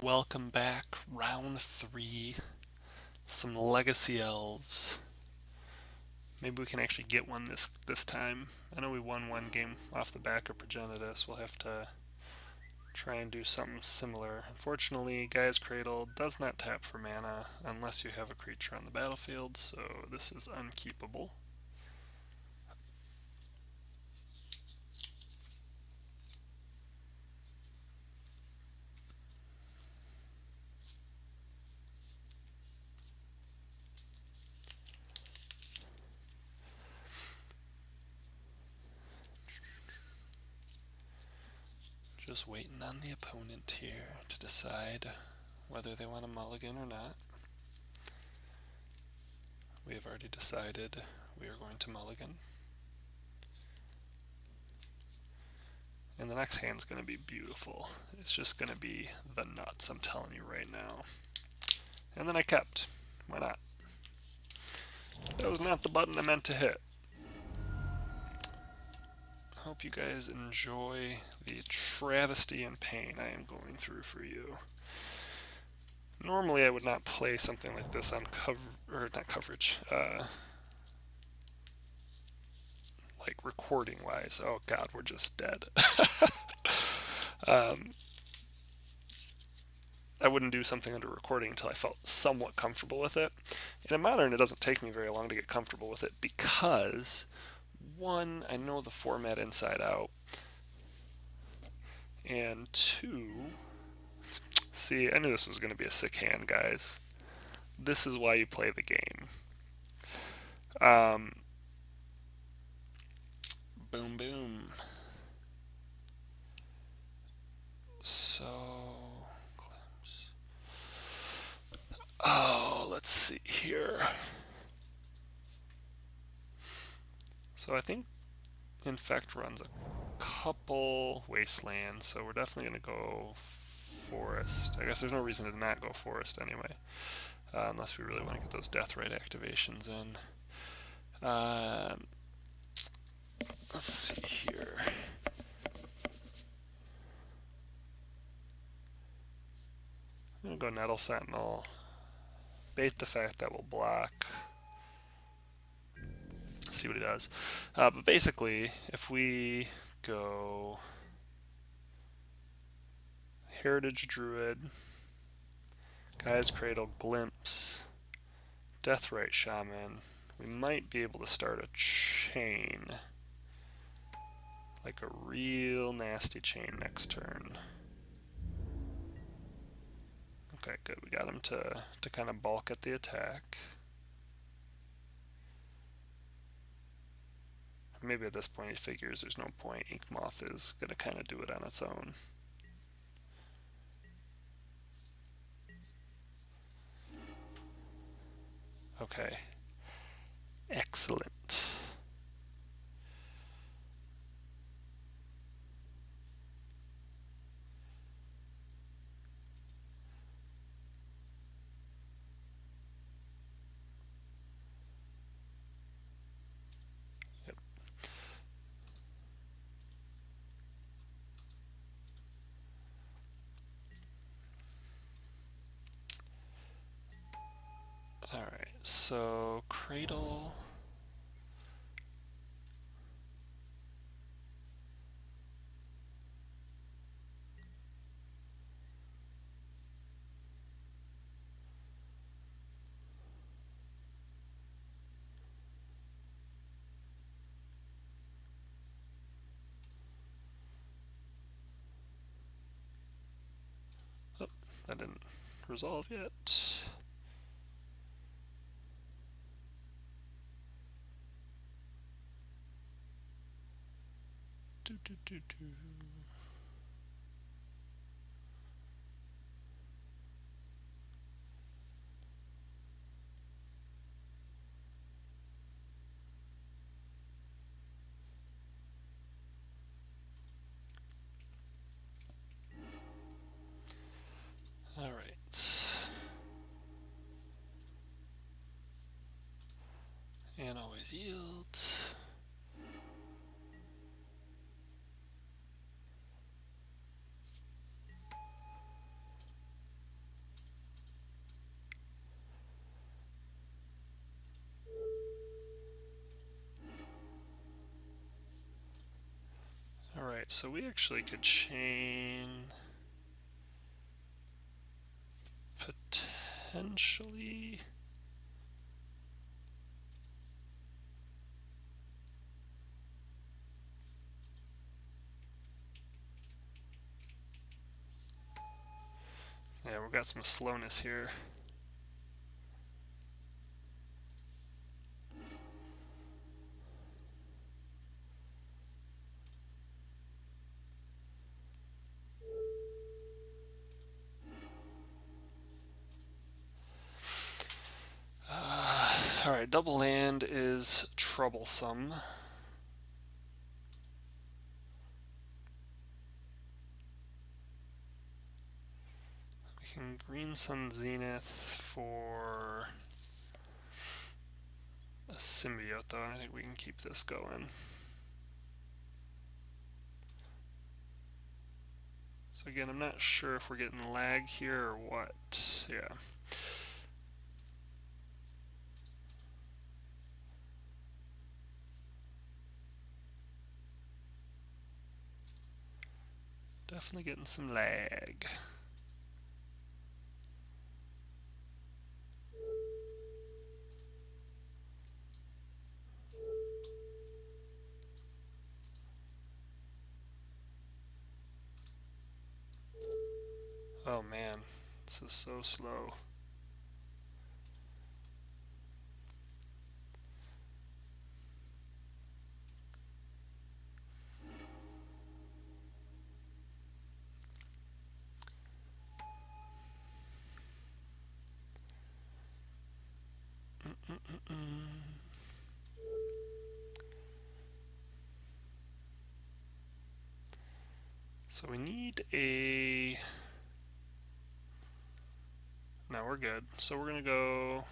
Welcome back, round 3, some Legacy Elves. Maybe we can actually get one this time. I know we won one game off the back of Progenitus. We'll have to try and do something similar. Unfortunately, Gaia's Cradle does not tap for mana unless you have a creature on the battlefield, so this is unkeepable. Just waiting on the opponent here to decide whether they want a mulligan or not. We have already decided we are going to mulligan. And the next hand's going to be beautiful. It's just going to be the nuts, I'm telling you right now. And then I kept. Why not? That was not the button I meant to hit. I hope you guys enjoy the travesty and pain I am going through for you. Normally I would not play something like this on like recording wise. Oh god, we're just dead. I wouldn't do something under recording until I felt somewhat comfortable with it. In a Modern, it doesn't take me very long to get comfortable with it because, one, I know the format inside out, and two, see, I knew this was going to be a sick hand, guys. This is why you play the game. Boom, boom. So, oh, let's see here. So I think Infect runs a couple wastelands, so we're definitely going to go forest. I guess there's no reason to not go forest anyway, unless we really want to get those Deathrite activations in. Let's see here. I'm going to go Nettle Sentinel, bait the fact that we'll block, see what he does. But basically, if we go Heritage Druid, Gaia's Cradle, Glimpse, Deathrite Shaman, we might be able to start a chain. Like a real nasty chain next turn. Okay, good. We got him to kind of bulk at the attack. Maybe at this point he figures there's no point. Inkmoth is going to kind of do it on its own. Okay. Excellent. Yep. Alright, so Cradle. Oh, that didn't resolve yet. Do, do, do, do. Alright. And always yields. Alright, so we actually could chain potentially. Yeah, we've got some slowness here. Alright, double land is troublesome. We can Green Sun Zenith for a symbiote, though, and I think we can keep this going. So again, I'm not sure if we're getting lag here or what. Yeah. Definitely getting some lag. Oh man, this is so slow. So we need a... No, we're good. So we're gonna go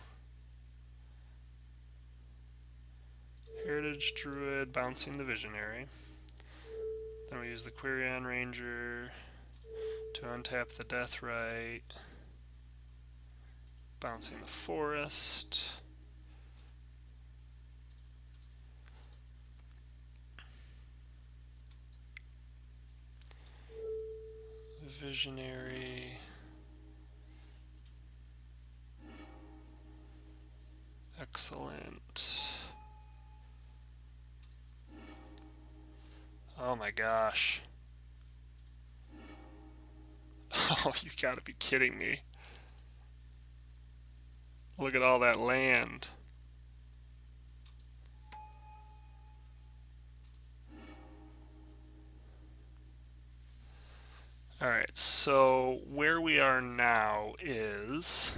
Heritage Druid, bouncing the Visionary. Then we use the Quirion Ranger to untap the Deathrite, bouncing the Forest. Visionary. Excellent. Oh my gosh. Oh, you gotta be kidding me. Look at all that land. Alright, so where we are now is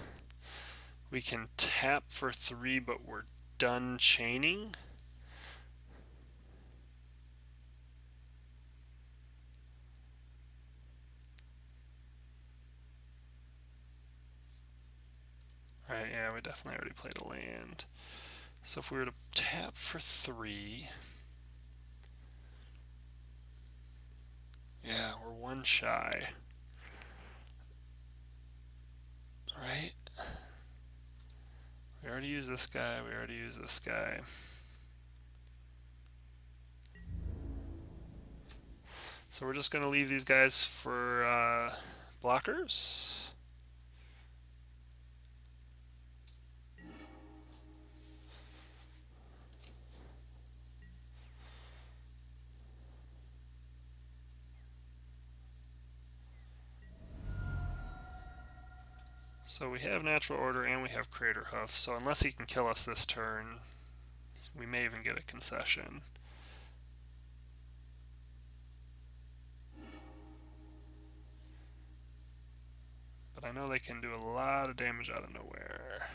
we can tap for 3, but we're done chaining. Right, yeah, we definitely already played a land. So if we were to tap for 3, yeah, we're 1 shy. Right? We already used this guy, we already used this guy. So we're just going to leave these guys for blockers. So we have Natural Order and we have Crater Hoof, so unless he can kill us this turn, we may even get a concession. But I know they can do a lot of damage out of nowhere.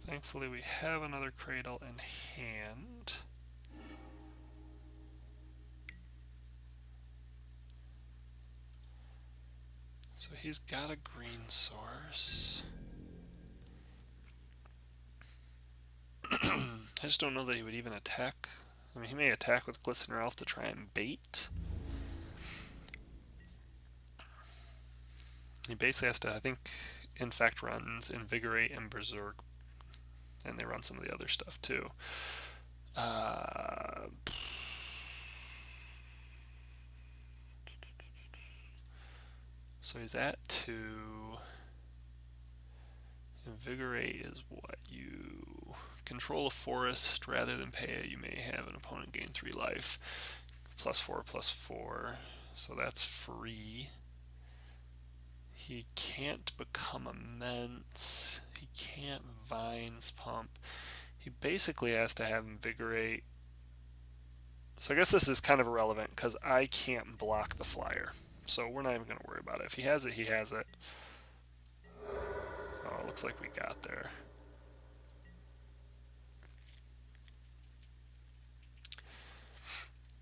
Thankfully we have another Cradle in hand. So he's got a green source. I just don't know that he would even attack. I mean, he may attack with Glistener Elf to try and bait. He basically has to, I think, Infect runs Invigorate and Berserk, and they run some of the other stuff too. So he's at 2. Invigorate is what? You control a forest rather than pay it. You may have an opponent gain 3 life. +4/+4. So that's free. He can't become immense. He can't Vines Pump. He basically has to have Invigorate. So I guess this is kind of irrelevant because I can't block the flyer. So we're not even going to worry about it. If he has it, he has it. Oh, it looks like we got there.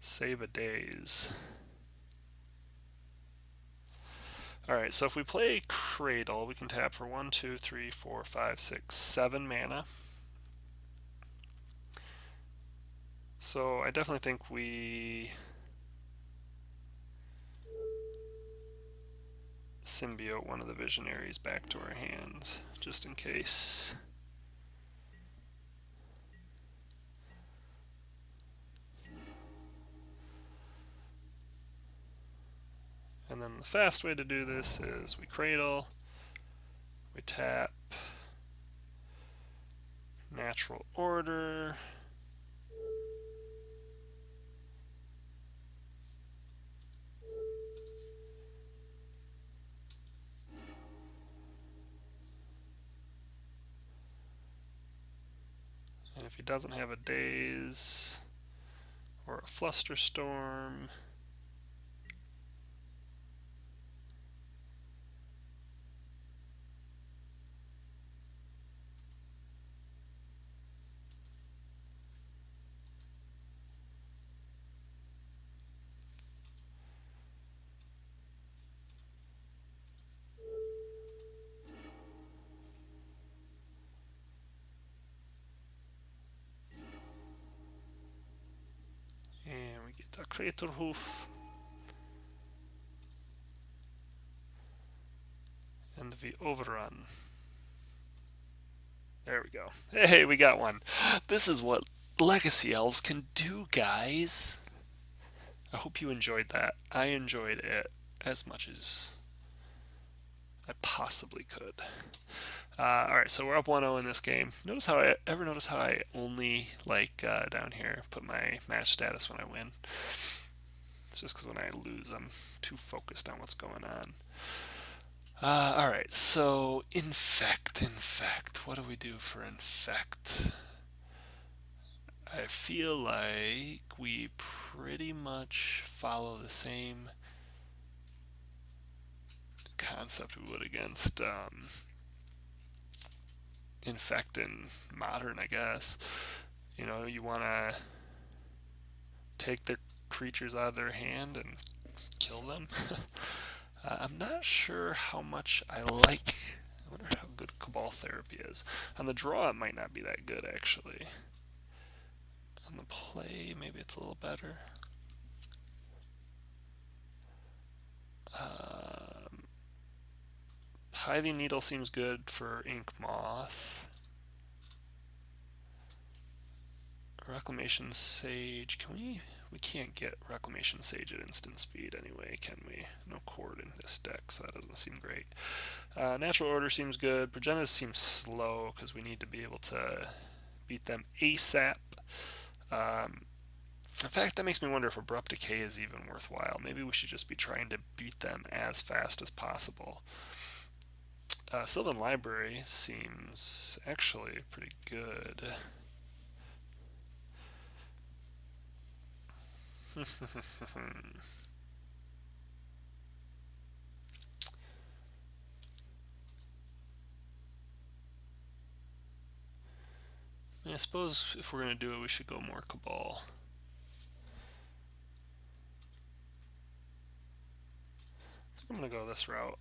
Save a days. Alright, so if we play Cradle, we can tap for 1, 2, 3, 4, 5, 6, 7 mana. So I definitely think we symbiote one of the Visionaries back to our hands, just in case. And then the fast way to do this is we Cradle, we tap, Natural Order, and if he doesn't have a Daze or a Flusterstorm, and we get a Craterhoof and the Overrun. There we go. Hey, we got one. This is what Legacy Elves can do, guys. I hope you enjoyed that. I enjoyed it as much as I possibly could. Alright, so we're up 1-0 in this game. Notice how I only, like, down here, put my match status when I win? It's just because when I lose, I'm too focused on what's going on. Alright, so Infect. What do we do for Infect? I feel like we pretty much follow the same concept we would against Infect in Modern, I guess. You know, you want to take their creatures out of their hand and kill them. I'm not sure how much I like. I wonder how good Cabal Therapy is. On the draw, it might not be that good, actually. On the play, maybe it's a little better. Hiving Needle seems good for Ink Moth. Reclamation Sage. Can we? We can't get Reclamation Sage at instant speed anyway, can we? No cord in this deck, so that doesn't seem great. Natural Order seems good. Progenitus seems slow because we need to be able to beat them ASAP. In fact, that makes me wonder if Abrupt Decay is even worthwhile. Maybe we should just be trying to beat them as fast as possible. Sylvan Library seems actually pretty good. I suppose if we're going to do it, we should go more Cabal. I think I'm going to go this route.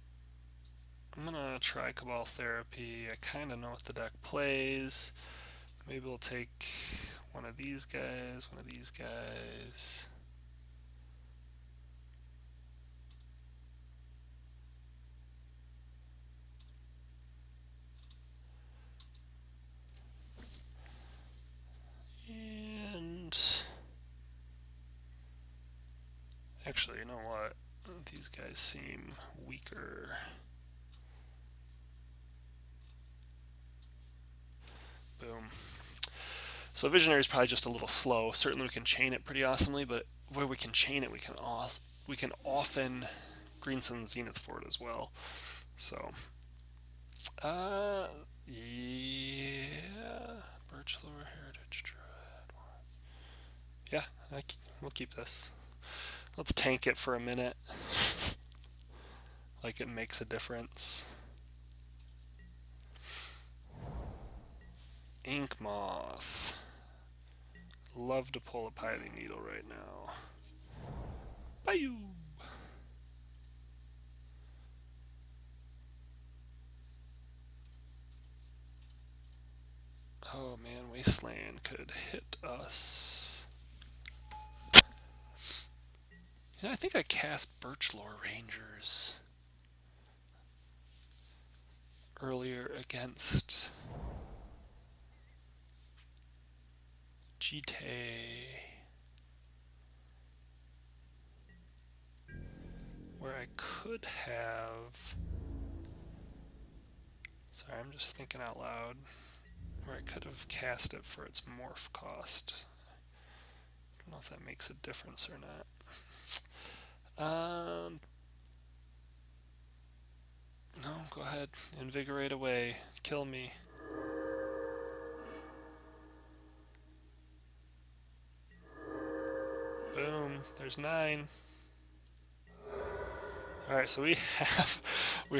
I'm going to try Cabal Therapy. I kind of know what the deck plays. Maybe we'll take one of these guys, one of these guys. Actually, you know what? These guys seem weaker. Boom. So Visionary is probably just a little slow. Certainly we can chain it pretty awesomely, but where we can chain it, we can often Green Sun Zenith for it as well. So, yeah, Birchlore Heritage Druid. Yeah, we'll keep this. Let's tank it for a minute. Like it makes a difference. Ink Moth. Love to pull a Piety Needle right now. Bye. Oh man, Wasteland could hit us. Yeah, I think I cast Birchlore Rangers earlier against Jite, where I could have. Sorry, I'm just thinking out loud. Where I could have cast it for its morph cost. I don't know if that makes a difference or not. No, go ahead. Invigorate away. Kill me. Boom. There's 9. Alright, so we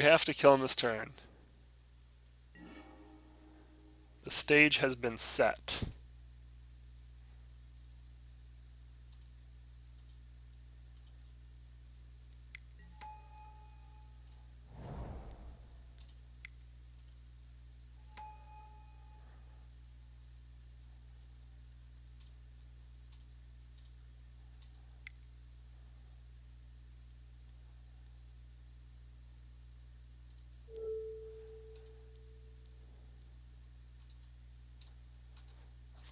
have to kill him this turn. The stage has been set.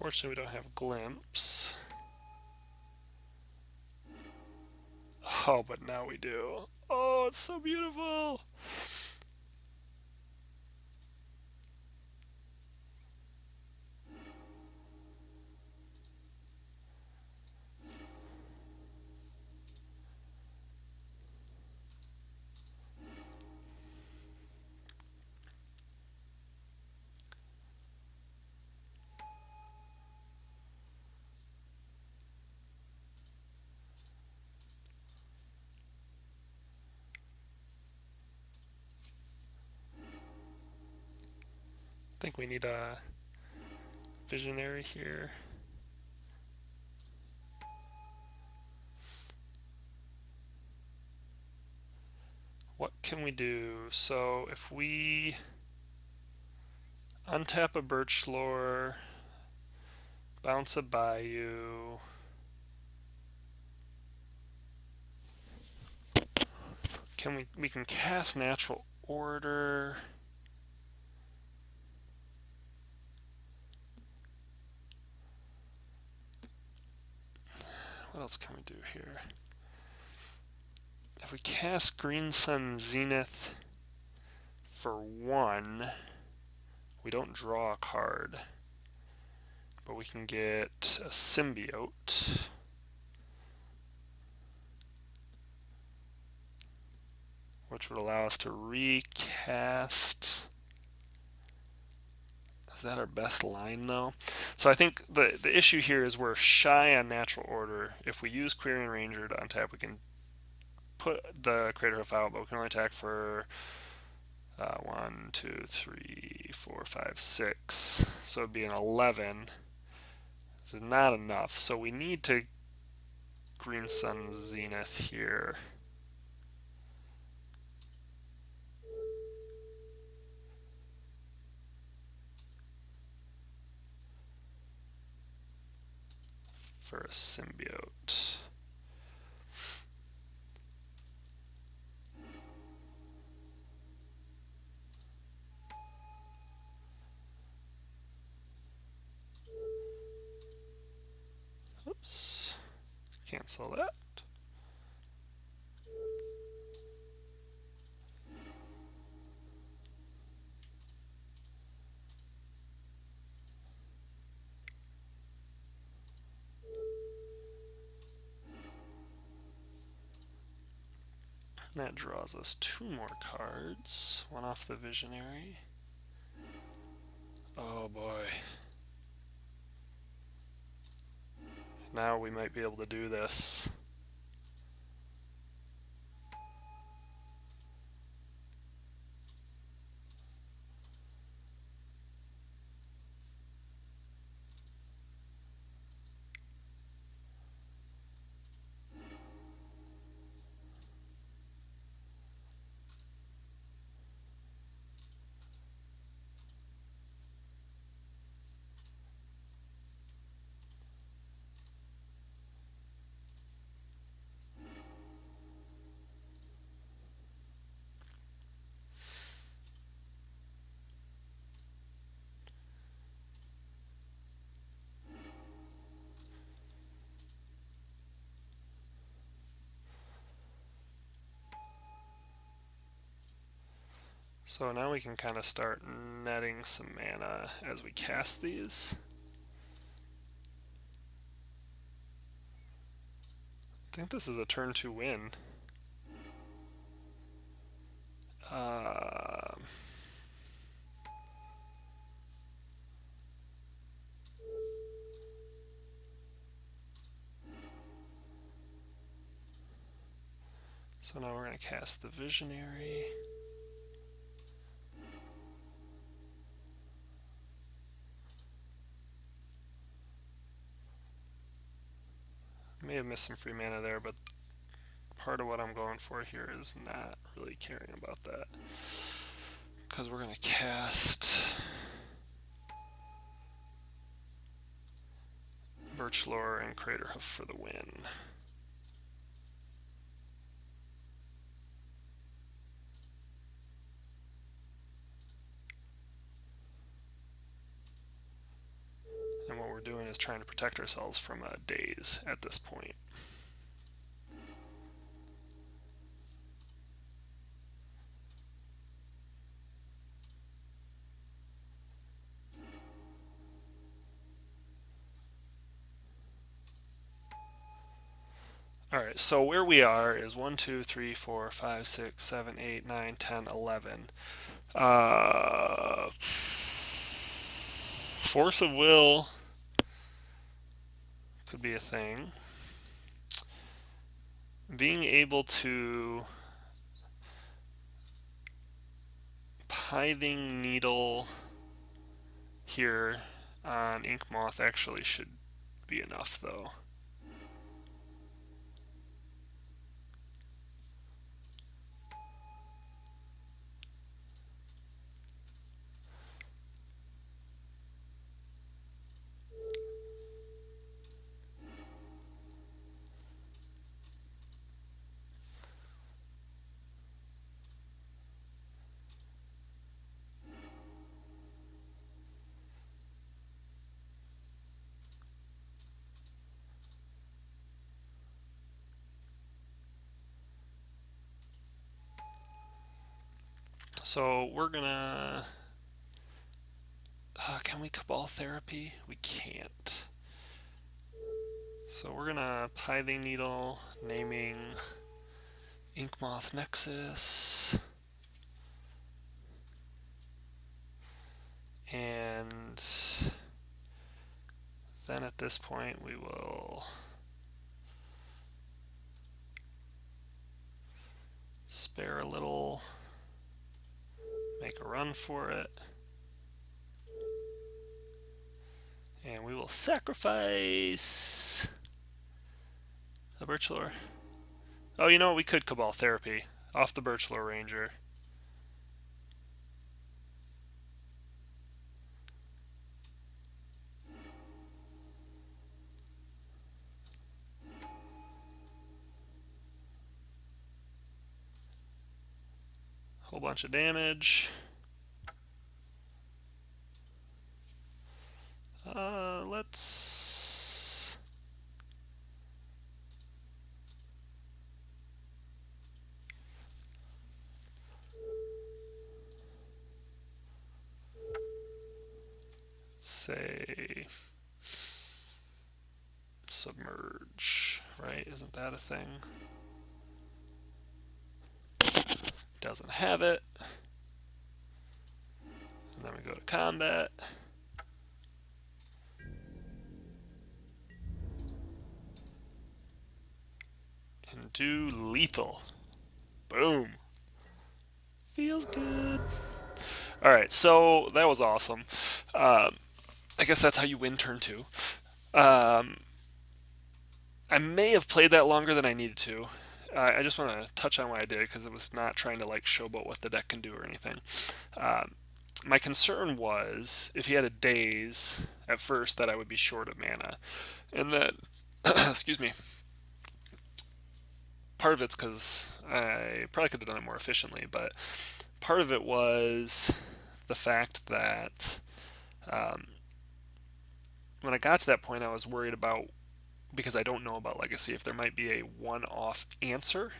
Unfortunately, we don't have Glimpse. Oh, but now we do. Oh, it's so beautiful! I think we need a Visionary here. What can we do? So if we untap a Birchlore, bounce a Bayou, we can cast Natural Order. What else can we do here? If we cast Green Sun Zenith for 1, we don't draw a card, but we can get a Symbiote. Which would allow us to recast. Is that our best line though? So I think the issue here is we're shy on Natural Order. If we use Quirion Ranger to untap, we can put the Craterhoof out, but we can only attack for 1, 2, 3, 4, 5, 6. So it'd be an 11. This is not enough. So we need to Green Sun Zenith here. For a Symbiote. Cancel that. That draws us 2 more cards. One off the Visionary. Oh boy. Now we might be able to do this. So now we can kind of start netting some mana as we cast these. I think this is a turn 2 win. So now we're going to cast the Visionary. May have missed some free mana there, but part of what I'm going for here is not really caring about that. Because we're going to cast Birchlore and Craterhoof for the win. And what we're doing is trying to protect ourselves from a daze at this point. Alright, so where we are is 1, 2, 3, 4, 5, 6, 7, 8, 9, 10, 11. Force of Will could be a thing. Being able to Pithing Needle here on Inkmoth actually should be enough, though. So we're gonna... can we Cabal Therapy? We can't. So we're gonna Pithing Needle, naming Inkmoth Nexus. And then at this point we will spare a little, make a run for it, and we will sacrifice the Birchlore. Oh, you know what? We could Cabal Therapy off the Birchlore Ranger. Whole bunch of damage. Let's say submerge, right? Isn't that a thing? Doesn't have it. And then we go to combat. And do lethal. Boom. Feels good. Alright, so that was awesome. I guess that's how you win turn 2. I may have played that longer than I needed to. I just want to touch on why I did because it was not trying to like showboat what the deck can do or anything. My concern was if he had a daze at first that I would be short of mana, and that excuse me. Part of it's because I probably could have done it more efficiently, but part of it was the fact that when I got to that point, I was worried about, because I don't know about Legacy, if there might be a one-off answer,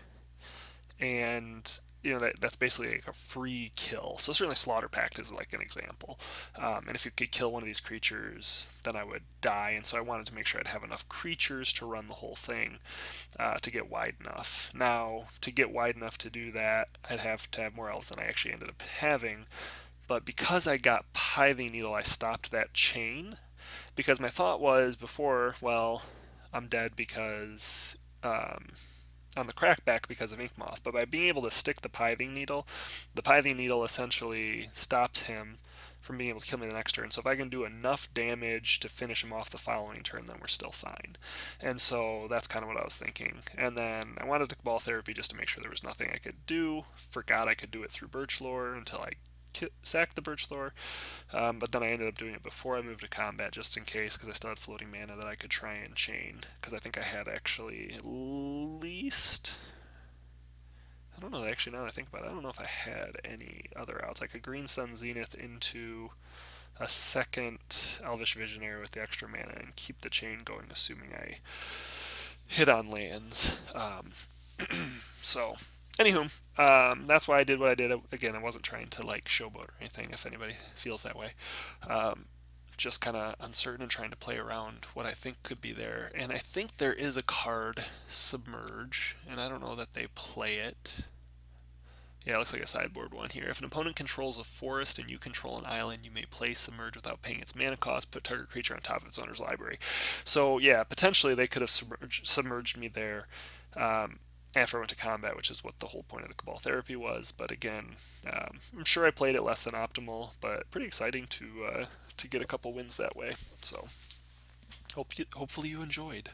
and that's basically like a free kill. So certainly Slaughter Pact is like an example. And if you could kill one of these creatures, then I would die. And so I wanted to make sure I'd have enough creatures to run the whole thing to get wide enough. Now, to get wide enough to do that, I'd have to have more elves than I actually ended up having. But because I got Pithing Needle, I stopped that chain. Because my thought was before, well, I'm dead because on the crackback because of Ink Moth, but by being able to stick the Pithing Needle essentially stops him from being able to kill me the next turn. So if I can do enough damage to finish him off the following turn, then we're still fine. And so that's kind of what I was thinking. And then I wanted to Cabal Therapy just to make sure there was nothing I could do. Forgot I could do it through Birch Lore until I sacked the Birch Lore, but then I ended up doing it before I moved to combat just in case, because I still had floating mana that I could try and chain, because I think I had actually at least, I don't know, actually now that I think about it, I don't know if I had any other outs. I could Green Sun Zenith into a second Elvish Visionary with the extra mana and keep the chain going, assuming I hit on lands. So anywho, that's why I did what I did. Again, I wasn't trying to like showboat or anything, if anybody feels that way. Just kind of uncertain and trying to play around what I think could be there. And I think there is a card, Submerge, and I don't know that they play it. Yeah, it looks like a sideboard one here. If an opponent controls a forest and you control an island, you may play Submerge without paying its mana cost, put target creature on top of its owner's library. So yeah, potentially they could have submerged me there after I went to combat, which is what the whole point of the Cabal Therapy was. But again, I'm sure I played it less than optimal, but pretty exciting to get a couple wins that way. So hopefully you enjoyed.